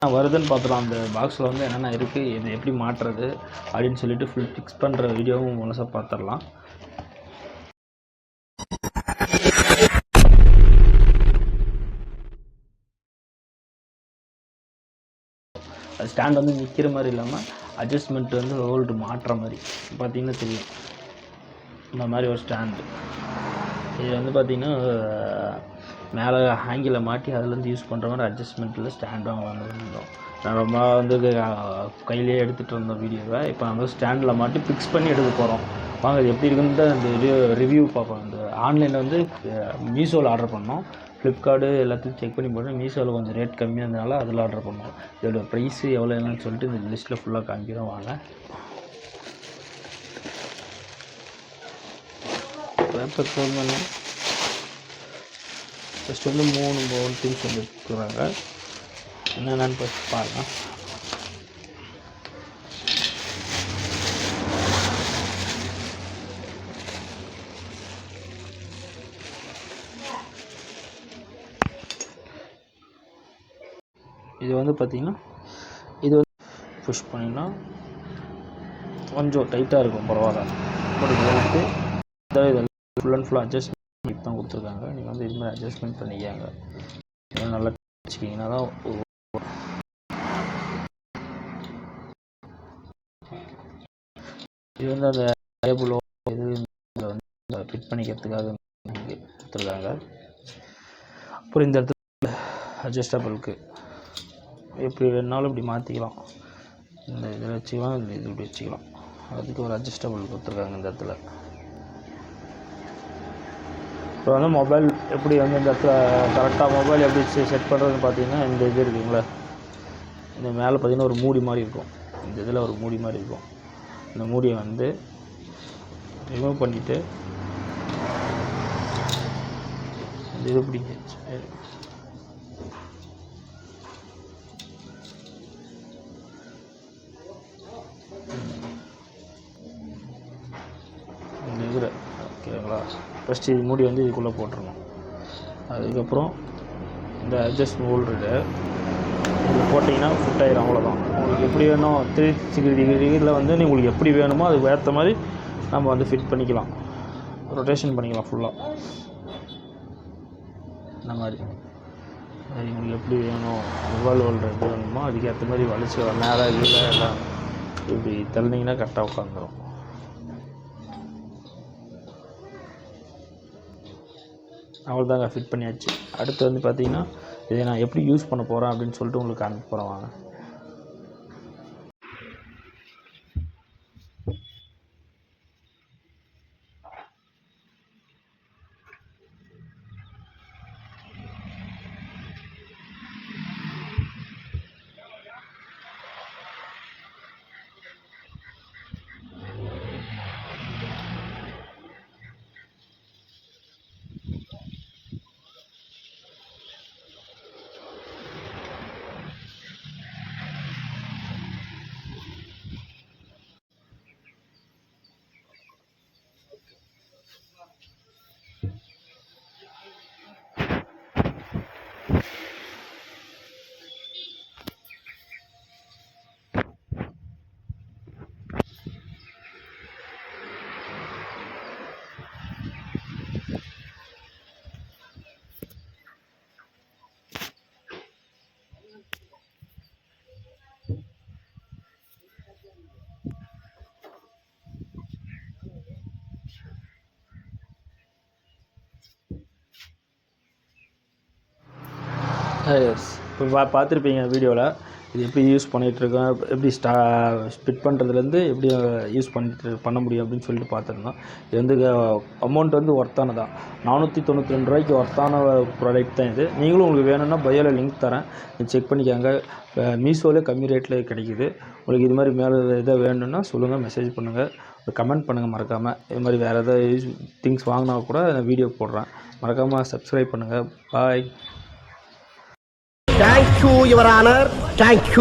வருதுன்னு பார்த்துலாம். அந்த பாக்ஸில் வந்து என்னென்ன இருக்குது, இது எப்படி மாட்டுறது அப்படின்னு சொல்லிட்டு ஃபுல் ஃபிக்ஸ் பண்ணுற வீடியோவும் முழுசாக பார்த்துடலாம். ஸ்டாண்ட் வந்து நிற்கிற மாதிரி இல்லாமல் அட்ஜஸ்ட்மெண்ட் வந்து ஹோல்டு மாட்டுற மாதிரி பார்த்திங்கன்னா தெரியும். இந்த மாதிரி ஒரு ஸ்டாண்டு இது வந்து பார்த்திங்கன்னா மேலே ஹேங்கில் மாட்டி அதுலேருந்து யூஸ் பண்ணுற மாதிரி அட்ஜஸ்ட்மெண்ட்டில் ஸ்டாண்டாக வாங்கிருந்தோம். நான் ரொம்ப வந்து கையிலே எடுத்துகிட்டு இருந்தோம் வீடியோவை. இப்போ நம்ம ஸ்டாண்டில் மாட்டி ஃபிக்ஸ் பண்ணி எடுக்க போகிறோம். வாங்க இது எப்படி இருக்குன்னு அந்த ரிவ்யூ பார்ப்போம். இந்த ஆன்லைனில் வந்து மீஷோவில் ஆர்டர் பண்ணோம். ஃப்ளிப்கார்ட்டு எல்லாத்தையும் செக் பண்ணி போட்டோம். மீஷோவில் கொஞ்சம் ரேட் கம்மியாக இருந்தனால அதில் ஆர்டர் பண்ணோம். இதோட ப்ரைஸு எவ்வளோ என்னன்னு சொல்லிட்டு இந்த லிஸ்ட்டில் ஃபுல்லாக காமிக்கிறோம். வாங்க பேப்பர் ஃபோன் பண்ணி ஃபஸ்ட் வந்து 3 திங்ஸ் வந்து எடுத்துக்கிறாங்க. என்னென்னு ஃபஸ்ட் பாருங்கள். இது வந்து பார்த்திங்கன்னா இது வந்து புஷ் பண்ணிங்கன்னா கொஞ்சம் டைட்டாக இருக்கும், பரவாயில்ல. பட் இதுக்கு இதெல்லாம் ஃபுல் அண்ட் ஃபுல் அட்ஜஸ்ட்மெண்ட் தான் கொடுத்துருக்காங்க. நீங்கள் வந்து இது மாதிரி அட்ஜஸ்ட்மெண்ட் பண்ணிக்காங்க. நல்லா வச்சுக்கிங்கன்னா தான் இது வந்து அந்த டேபிளோ இது வந்து ஃபிட் பண்ணிக்கிறதுக்காக கொடுத்துருக்காங்க. அப்புறம் இந்த இடத்துல அட்ஜஸ்டபிளுக்கு எப்படி வேணுனாலும் இப்படி மாற்றிக்கலாம். இந்த இதில் வச்சுக்கலாம், இந்த இது இப்படி வச்சுக்கலாம். அதுக்கு ஒரு அட்ஜஸ்டபிள் கொடுத்துருக்காங்க இந்த இடத்துல. இப்போ வந்து மொபைல் எப்படி வந்து இந்த இடத்துல கரெக்டாக மொபைல் எப்படி செட் பண்ணுறதுன்னு பார்த்தீங்கன்னா இந்த இது இருக்குங்களா, இந்த மேலே பார்த்திங்கன்னா ஒரு மூடி மாதிரி இருக்கும். இந்த இதில் ஒரு மூடி மாதிரி இருக்கும். இந்த மூடியை வந்து ரிமூவ் பண்ணிவிட்டு இந்த இது பிடிங்க. இந்த இதில் ஓகேங்களா, ஃபஸ்ட்டு இது மூடி வந்து இதுக்குள்ளே போட்டுருணும். அதுக்கப்புறம் இந்த அட்ஜஸ்ட் ஹோல்டரு இது போட்டிங்கன்னா ஃபிட் ஆகிடும். அவ்வளோதான். உங்களுக்கு எப்படி வேணும் 360 டிகிரியில் வந்து உங்களுக்கு எப்படி வேணுமோ அதுக்கு ஏற்ற மாதிரி நம்ம வந்து ஃபிட் பண்ணிக்கலாம், ரொட்டேஷன் பண்ணிக்கலாம் ஃபுல்லாக. இந்த மாதிரி உங்களுக்கு எப்படி வேணும், மொபைல் ஹோல்டர் எப்படி வேணுமோ அதுக்கேற்ற மாதிரி வலிச்சுக்கலாம். மேலே கீழே எல்லாம் இப்படி தள்ளினீங்கன்னா கரெக்டாக உட்காந்துரும். அவ்வளோதாங்க, ஃபிட் பண்ணியாச்சு. அடுத்து வந்து பார்த்திங்கன்னா இதை நான் எப்படி யூஸ் பண்ண போகிறேன் அப்படின்னு சொல்லிட்டு உங்களுக்கு காமிக்க போகிறேன். வாங்க. இப்போ பார்த்துருப்பீங்க வீடியோவில் இது எப்படி யூஸ் பண்ணிகிட்ருக்கோம், எப்படி ஃபிட் பண்ணுறதுலேருந்து எப்படி யூஸ் பண்ண முடியும் அப்படின்னு சொல்லிட்டு பார்த்துருந்தோம். இது வந்து அமௌண்ட் வந்து ஒர்த்தானதான், 492 ரூபாய்க்கு ஒர்த்தான ப்ராடக்ட் தான் இது. நீங்களும் உங்களுக்கு வேணும்னா பயோவில் லிங்க் தரேன், நீங்கள் செக் பண்ணிக்காங்க. மீஷோவில் கம்மி ரேட்டில் கிடைக்கிது. உங்களுக்கு இது மாதிரி மேலே எதாவது வேணும்னா சொல்லுங்கள், மெசேஜ் பண்ணுங்கள், கமெண்ட் பண்ணுங்கள் மறக்காமல். இது மாதிரி வேறு எதாவது திங்ஸ் வாங்கினா கூட நான் வீடியோ போடுறேன். மறக்காமல் சப்ஸ்கிரைப் பண்ணுங்கள். பாய். Thank you, Your Honor. Thank you.